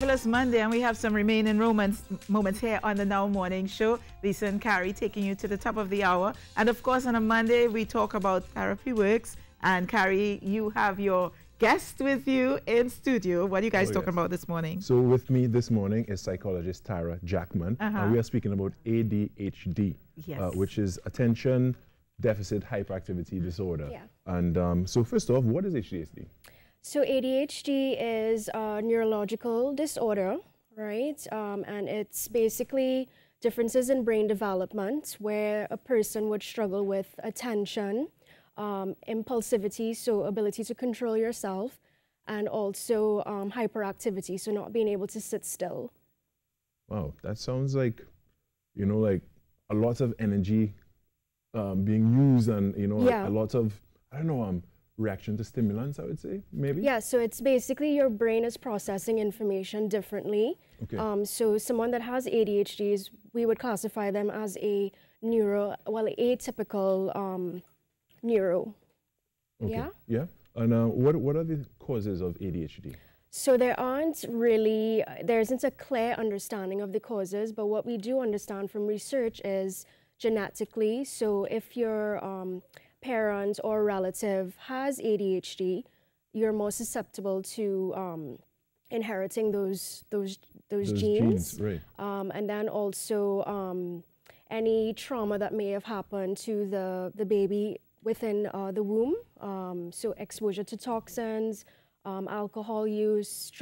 Fabulous Monday, and we have some remaining moments here on the Now Morning Show. Lisa and Carrie taking you to the top of the hour. And of course, on a Monday, we talk about Therapy Works. And Carrie, you have your guest with you in studio. What are you guys talking about this morning? So with me this morning is psychologist Tara Jackman. And we are speaking about ADHD, which is Attention Deficit Hyperactivity Disorder. Yeah. And so first off, what is ADHD? So ADHD is a neurological disorder, right? And it's basically differences in brain development where a person would struggle with attention, impulsivity, so ability to control yourself, and also hyperactivity, so not being able to sit still. Wow, that sounds like, you know, like a lot of energy being used and, you know, a lot of, I don't know, reaction to stimulants, I would say, maybe? Yeah, so it's basically your brain is processing information differently. Okay. So someone that has ADHD, we would classify them as a atypical neuro. Okay. Yeah? Yeah. And what are the causes of ADHD? So there isn't a clear understanding of the causes, but what we do understand from research is genetically. So if your parent or relative has ADHD, you're more susceptible to inheriting those genes. Right. And then also any trauma that may have happened to the baby within the womb. So exposure to toxins, alcohol use,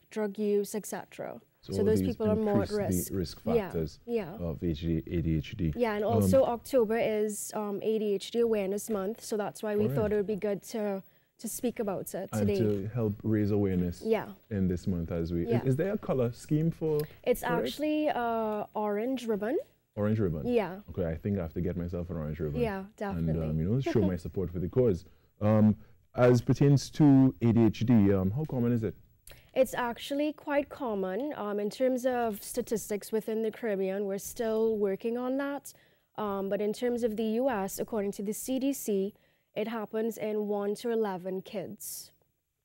drug use, etc. So those people are more at risk. The risk factors of ADHD. Yeah, and also October is ADHD Awareness Month, so that's why we thought it would be good to speak about it today. And to help raise awareness in this month as we... Is there a color scheme for It's actually orange ribbon. Orange ribbon? Yeah. Okay, I think I have to get myself an orange ribbon. Yeah, definitely. And, you know, show my support for the cause. As pertains to ADHD, how common is it? It's actually quite common. In terms of statistics within the Caribbean, we're still working on that. But in terms of the US, according to the CDC, it happens in 1 to 11 kids.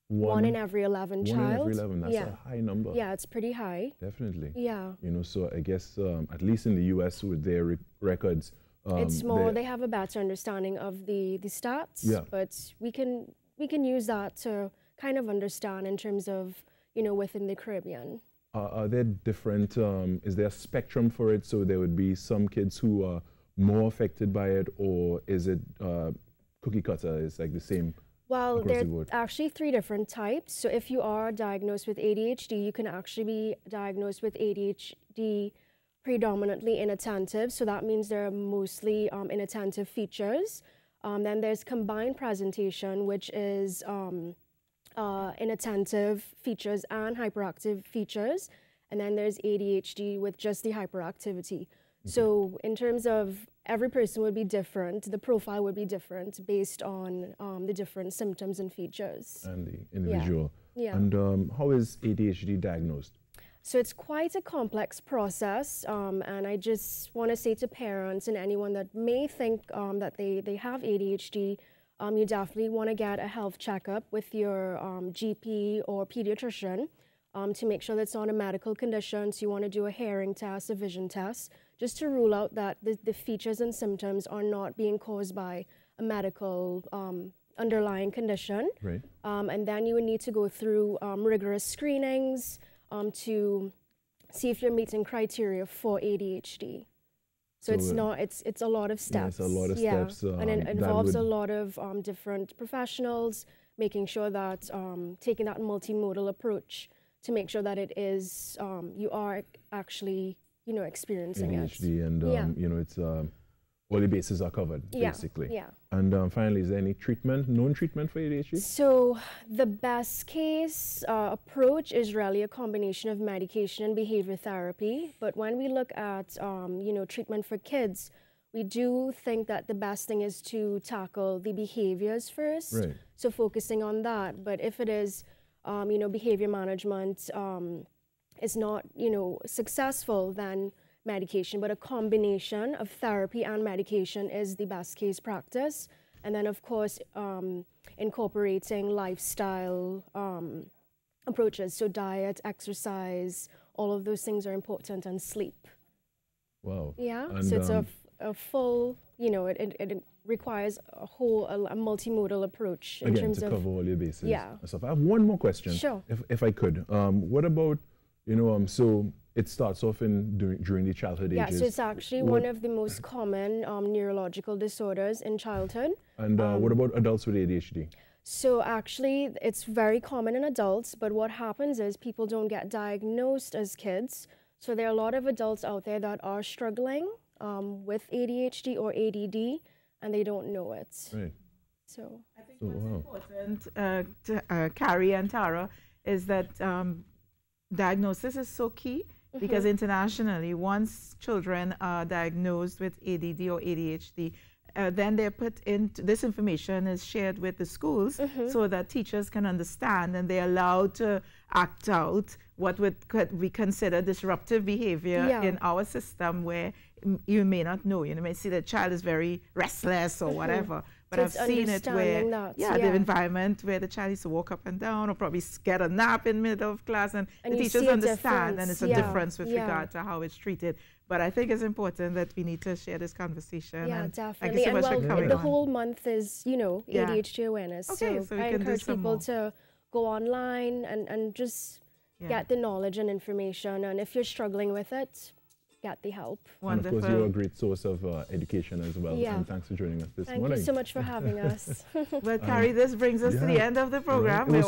One in every 11 child. 1 in every 11, that's a high number. Yeah, it's pretty high. Definitely. Yeah. You know, so I guess at least in the US with their records, it's more, they have a better understanding of the stats, but we can use that to kind of understand in terms of, you know, within the Caribbean. Are there different, is there a spectrum for it? So there would be some kids who are more affected by it, or is it cookie cutter, is like the same? Well, there are actually 3 different types. So if you are diagnosed with ADHD, you can actually be diagnosed with ADHD predominantly inattentive. So that means there are mostly inattentive features. Then there's combined presentation, which is inattentive features and hyperactive features. And then there's ADHD with just the hyperactivity. So in terms of every person would be different, the profile would be different based on the different symptoms and features. And the individual. Yeah. And how is ADHD diagnosed? So it's quite a complex process, and I just want to say to parents and anyone that may think that they have ADHD, you definitely want to get a health checkup with your GP or pediatrician to make sure that it's not a medical condition. So you want to do a hearing test, a vision test, just to rule out that the features and symptoms are not being caused by a medical underlying condition. Right. And then you would need to go through rigorous screenings to see if you're meeting criteria for ADHD. So it's not, it's a lot of steps. Yeah, it's a lot of steps. And it involves a lot of different professionals, making sure that taking that multimodal approach to make sure that it is, you are actually, you know, experiencing ADHD it. And, you know, it's all the bases are covered, basically. Yeah. And finally, is there any treatment, known treatment for ADHD? So the best case approach is really a combination of medication and behavior therapy. But when we look at, you know, treatment for kids, we do think that the best thing is to tackle the behaviors first. Right. So focusing on that. But if it is, you know, behavior management is not, you know, successful, then medication, but a combination of therapy and medication is the best case practice. And then, of course, incorporating lifestyle approaches. So diet, exercise, all of those things are important, and sleep. Wow. Yeah, and so it's a full, you know, it requires a multimodal approach in again, terms to of cover all your bases. Yeah. So I have one more question. Sure. If I could. What about, you know, so it starts off during the childhood ages. Yeah, so it's actually one of the most common neurological disorders in childhood. And what about adults with ADHD? So actually, it's very common in adults, but what happens is people don't get diagnosed as kids. So there are a lot of adults out there that are struggling with ADHD or ADD, and they don't know it. Right. So I think what's important to Carrie and Tara is that diagnosis is so key, because internationally, once children are diagnosed with ADD or ADHD, then they're put into, this information is shared with the schools so that teachers can understand, and they're allowed to act out what could we consider disruptive behavior in our system, where you may not know. You may see the child is very restless or whatever. But So I've seen it where, the environment where the child used to walk up and down or probably get a nap in the middle of class, and the teachers understand, and it's a difference with regard to how it's treated. But I think it's important that we need to share this conversation. Yeah, and definitely. Thank you so much for coming the on. whole month is, you know, ADHD awareness. Okay, so I encourage people to go online and just get the knowledge and information. And if you're struggling with it, get the help. Wonderful. And of course, you're a great source of education as well. Yeah. And thanks for joining us this morning. Thank you so much for having us. Well, Carrie, this brings us to the end of the program. Right.